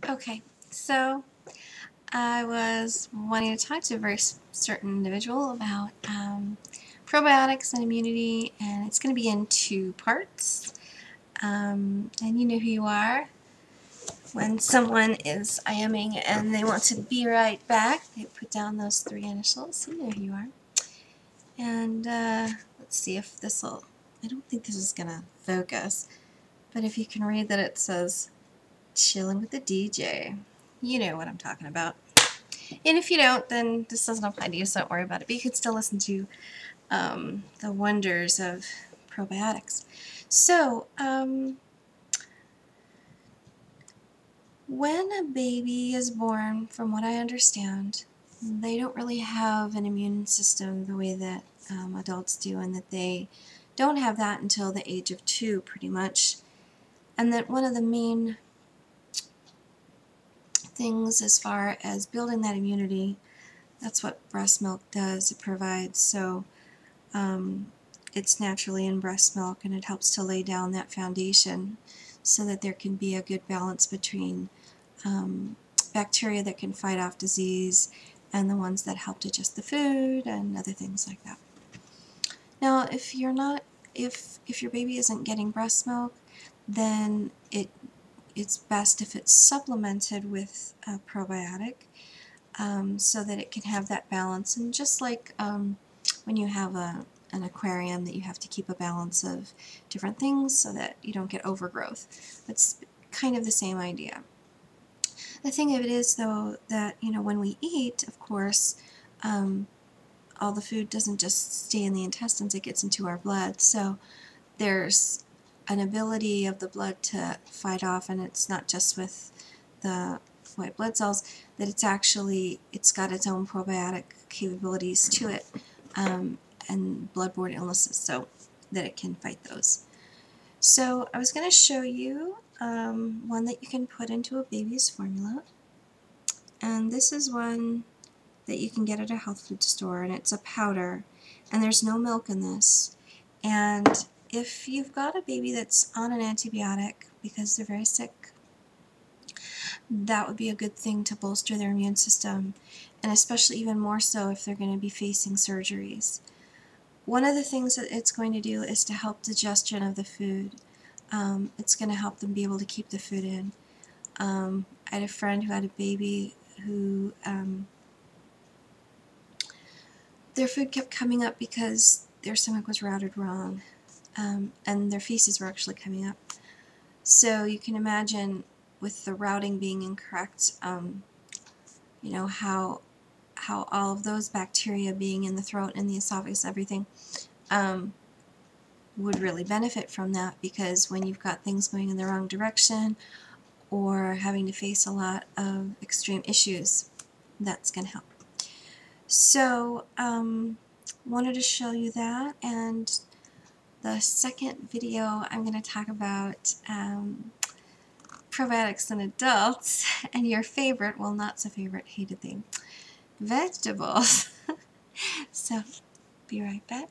Okay, so I was wanting to talk to a very certain individual about probiotics and immunity, and it's going to be in two parts. And you know who you are. When someone is IMing and they want to be right back, they put down those three initials. You know who you are. And let's see if this will, I don't think this is going to focus, but if you can read that it says, "Chilling with the DJ." You know what I'm talking about. And if you don't, then this doesn't apply to you, so don't worry about it. But you can still listen to the wonders of probiotics. So, when a baby is born, from what I understand, they don't really have an immune system the way that adults do, and that they don't have that until the age of 2, pretty much. And that one of the main things as far as building that immunity, that's what breast milk does. It provides, so it's naturally in breast milk, and it helps to lay down that foundation so that there can be a good balance between bacteria that can fight off disease and the ones that help digest the food and other things like that. Now, if you're not, if your baby isn't getting breast milk, then it's best if it's supplemented with a probiotic, so that it can have that balance. And just like when you have an aquarium, that you have to keep a balance of different things so that you don't get overgrowth. It's kind of the same idea. The thing of it is, though, that when we eat, of course, all the food doesn't just stay in the intestines, it gets into our blood. So there's an ability of the blood to fight off, and it's not just with the white blood cells, that it's got its own probiotic capabilities to it, and bloodborne illnesses, so that it can fight those. So I was going to show you one that you can put into a baby's formula, and this is one that you can get at a health food store, and it's a powder, and there's no milk in this. And if you've got a baby that's on an antibiotic because they're very sick, that would be a good thing to bolster their immune system, and especially even more so if they're going to be facing surgeries. One of the things that it's going to do is to help digestion of the food. It's going to help them be able to keep the food in. I had a friend who had a baby who their food kept coming up because their stomach was routed wrong, and their feces were actually coming up. So you can imagine, with the routing being incorrect, how all of those bacteria being in the throat and the esophagus, everything, would really benefit from that, because when you've got things going in the wrong direction or having to face a lot of extreme issues, that's going to help. So, wanted to show you that, and the second video I'm going to talk about probiotics in adults, and your favorite, well, not so favorite, hated thing, vegetables. So, be right back.